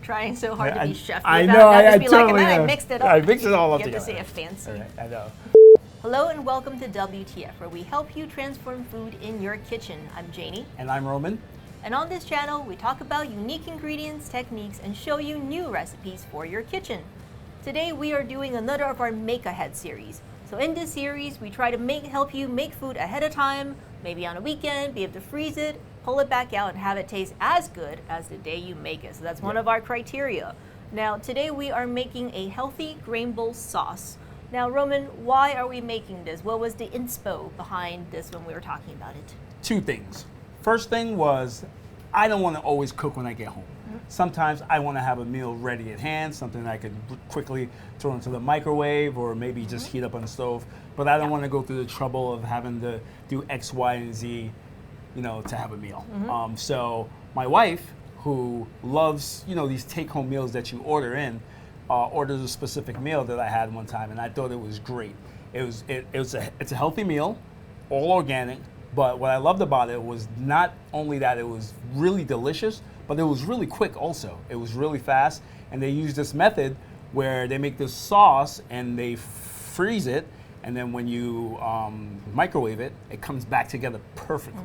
trying so hard to be chef. I know. I I just be totally like, and then know. I mixed it up. I mixed it all up You have together. to say it fancy. All right, I know. Hello and welcome to WTF, where we help you transform food in your kitchen. I'm Janie. And I'm Roman. And on this channel, we talk about unique ingredients, techniques, and show you new recipes for your kitchen. Today, we are doing another of our Make Ahead series. So in this series, we try to help you make food ahead of time, maybe on a weekend, be able to freeze it, pull it back out, and have it taste as good as the day you make it. So that's one of our criteria. Now, today we are making a healthy grain bowl sauce. Now, Roman, why are we making this? What was the inspo behind this when we were talking about it? Two things. First thing was, I don't want to always cook when I get home. Sometimes I want to have a meal ready at hand, something I could quickly throw into the microwave or maybe just heat up on the stove. But I don't want to go through the trouble of having to do X, Y, and Z, to have a meal. So my wife, who loves, these take-home meals that you order in, orders a specific meal that I had one time, and I thought it was great. It's a healthy meal, all organic. But what I loved about it was not only that it was really delicious, but it was really quick also. It was really fast, and they use this method where they make this sauce and they freeze it, and then when you microwave it, it comes back together perfectly.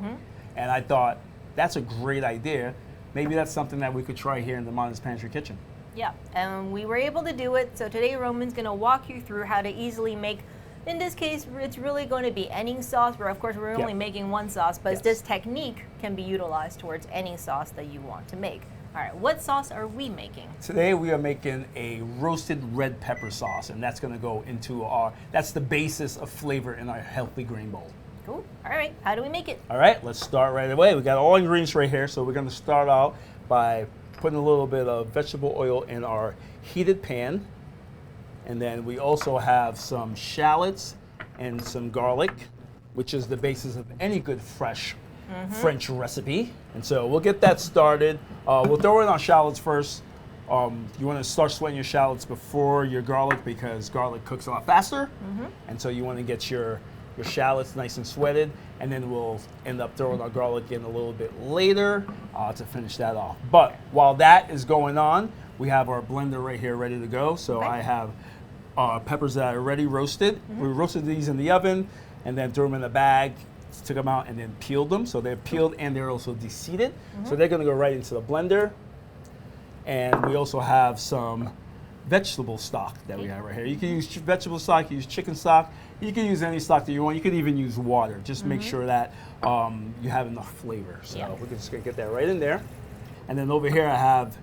And I thought, that's a great idea. Maybe that's something that we could try here in the Modernist Pantry kitchen. Yeah, and we were able to do it. So today Roman's going to walk you through how to easily make, in this case, it's really going to be any sauce, where of course we're only making one sauce, but this technique can be utilized towards any sauce that you want to make. All right, what sauce are we making? Today we are making a roasted red pepper sauce, and that's going to go into that's the basis of flavor in our healthy grain bowl. Cool. All right, how do we make it? All right, let's start right away. We got all ingredients right here, so we're going to start out by putting a little bit of vegetable oil in our heated pan. And then we also have some shallots and some garlic, which is the basis of any good fresh French recipe. And so we'll get that started. We'll throw in our shallots first. You want to start sweating your shallots before your garlic because garlic cooks a lot faster. And so you want to get your shallots nice and sweated, and then we'll end up throwing our garlic in a little bit later to finish that off. But while that is going on, we have our blender right here ready to go. So I have peppers that are already roasted. We roasted these in the oven and then threw them in a bag, took them out and then peeled them. So they're peeled and they're also de-seeded. So they're gonna go right into the blender. And we also have some vegetable stock that we have right here. You can use vegetable stock, you can use chicken stock, you can use any stock that you want. You can even use water. Just make sure that you have enough flavor. So we're just gonna get that right in there. And then over here I have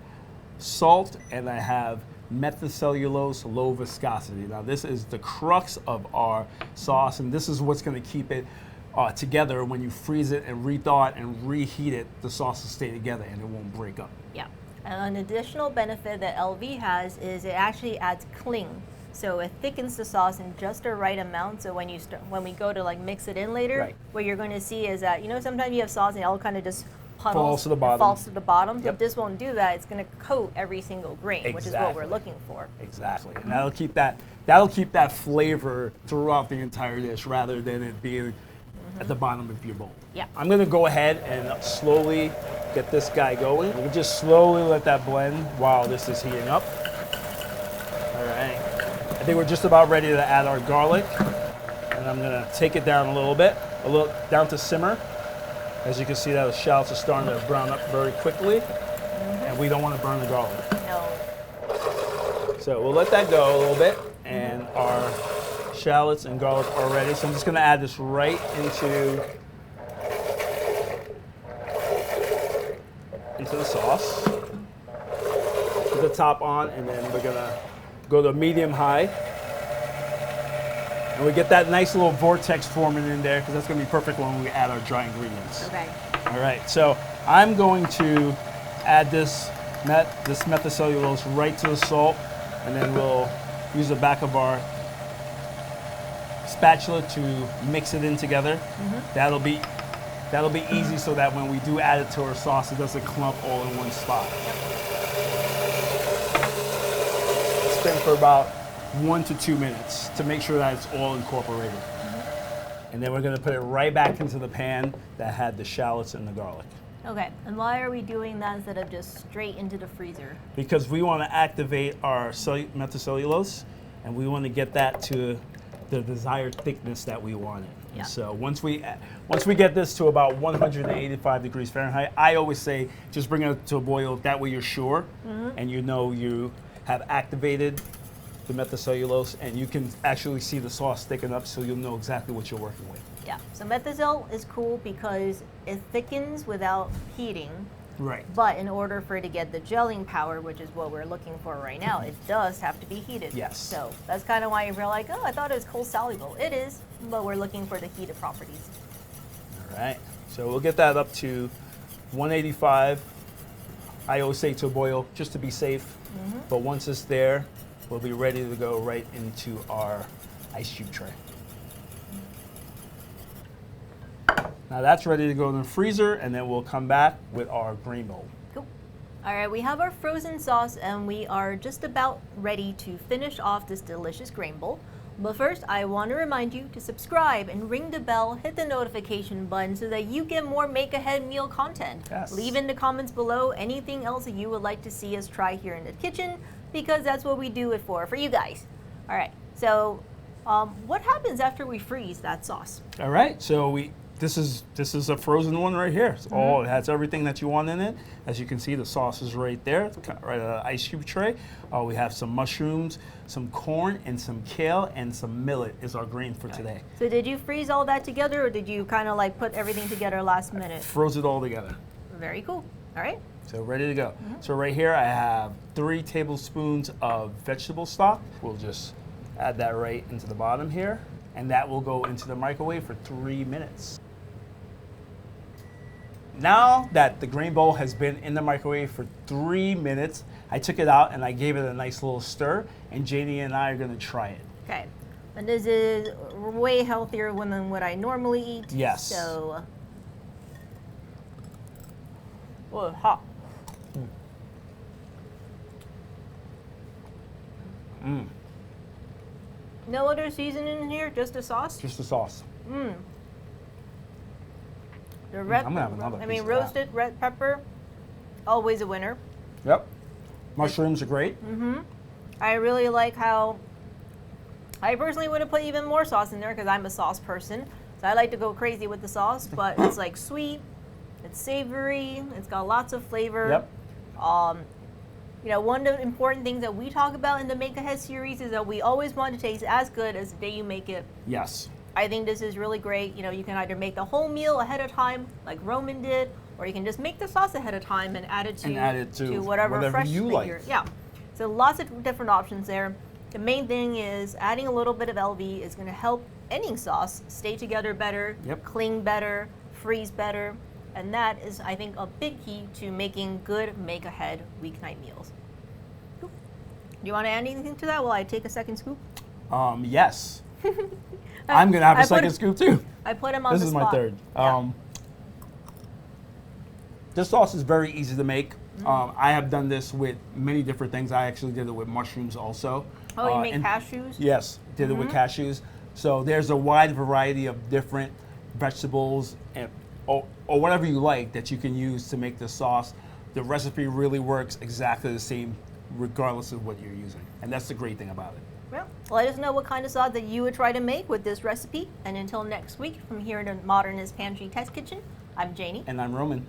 salt and I have methicellulose low viscosity. Now this is the crux of our sauce, and this is what's gonna keep it together. When you freeze it and rethaw it and reheat it, the sauce will stay together and it won't break up. Yeah, and an additional benefit that LV has is it actually adds cling. So it thickens the sauce in just the right amount. So when we go to mix it in later, what you're going to see is that sometimes you have sauce and it all kind of just falls to the bottom. Falls to the bottom. But this won't do that. It's going to coat every single grain, which is what we're looking for. Exactly, and that'll keep that flavor throughout the entire dish rather than it being at the bottom of your bowl. Yeah. I'm going to go ahead and slowly get this guy going. We'll just slowly let that blend while this is heating up. All right. I think we're just about ready to add our garlic, and I'm gonna take it down a little bit, down to simmer. As you can see, that the shallots are starting to brown up very quickly, and we don't want to burn the garlic. No. So we'll let that go a little bit, and our shallots and garlic are ready. So I'm just gonna add this right into the sauce. Put the top on, and then we're gonna go to medium-high. And we get that nice little vortex forming in there because that's going to be perfect when we add our dry ingredients. Okay. All right, so I'm going to add this methicellulose right to the salt, and then we'll use the back of our spatula to mix it in together. That'll be easy so that when we do add it to our sauce, it doesn't clump all in one spot. Spin for about 1 to 2 minutes to make sure that it's all incorporated. And then we're going to put it right back into the pan that had the shallots and the garlic. Okay, and why are we doing that instead of just straight into the freezer? Because we want to activate our methylcellulose, and we want to get that to the desired thickness that we want it. Yeah. So once we get this to about 185 degrees Fahrenheit, I always say just bring it to a boil. That way you're sure, and you know you have activated the methylcellulose, and you can actually see the sauce thicken up, so you'll know exactly what you're working with. Yeah, so methocell is cool because it thickens without heating. Right. But in order for it to get the gelling power, which is what we're looking for right now, it does have to be heated. Yes. So that's kind of why you're like, oh, I thought it was cold soluble. It is, but we're looking for the heated properties. All right. So we'll get that up to 185. I always say to a boil just to be safe. But once it's there, we'll be ready to go right into our ice cube tray. Now that's ready to go in the freezer, and then we'll come back with our green bowl. Cool. All right, we have our frozen sauce, and we are just about ready to finish off this delicious grain bowl. But first, I want to remind you to subscribe and ring the bell, hit the notification button so that you get more Make Ahead meal content. Yes. Leave in the comments below anything else that you would like to see us try here in the kitchen, because that's what we do it for you guys. All right, so what happens after we freeze that sauce? All right, so this is a frozen one right here. It's it has everything that you want in it. As you can see, the sauce is right there, it's right out of the ice cube tray. We have some mushrooms, some corn, and some kale, and some millet is our grain for today. So did you freeze all that together, or did you kind of like put everything together last minute? Froze it all together. Very cool. All right. So ready to go. So right here I have 3 tablespoons of vegetable stock. We'll just add that right into the bottom here, and that will go into the microwave for 3 minutes. Now that the grain bowl has been in the microwave for 3 minutes, I took it out and I gave it a nice little stir, and Janie and I are going to try it. Okay. And this is way healthier than what I normally eat. Yes. So, oh, hot. No other seasoning in here, just the sauce? Just the sauce. The red, I'm gonna have another piece of that. roasted red pepper, always a winner. Yep. Mushrooms are great. I really like how, I personally would have put even more sauce in there because I'm a sauce person. So I like to go crazy with the sauce, but it's like sweet, it's savory, it's got lots of flavor. Yep. You know, one of the important things that we talk about in the Make Ahead series is that we always want to taste as good as the day you make it. Yes. I think this is really great. You know, you can either make the whole meal ahead of time, like Roman did, or you can just make the sauce ahead of time and add it to whatever fresh you figure. like. Yeah. So lots of different options there. The main thing is adding a little bit of LV is going to help any sauce stay together better, cling better, freeze better, and that is, I think, a big key to making good Make Ahead weeknight meals. Cool. Do you want to add anything to that while I take a second scoop? Yes. I'm going to have a second scoop too. I put him on This the is spot. my third. Yeah. This sauce is very easy to make. I have done this with many different things. I actually did it with mushrooms also. Oh, you make cashews? Yes, did it with cashews. So there's a wide variety of different vegetables and or whatever you like that you can use to make the sauce. The recipe really works exactly the same regardless of what you're using. And that's the great thing about it. Well, let us know what kind of sauce that you would try to make with this recipe. And until next week, from here in the Modernist Pantry Test Kitchen, I'm Janie. And I'm Roman.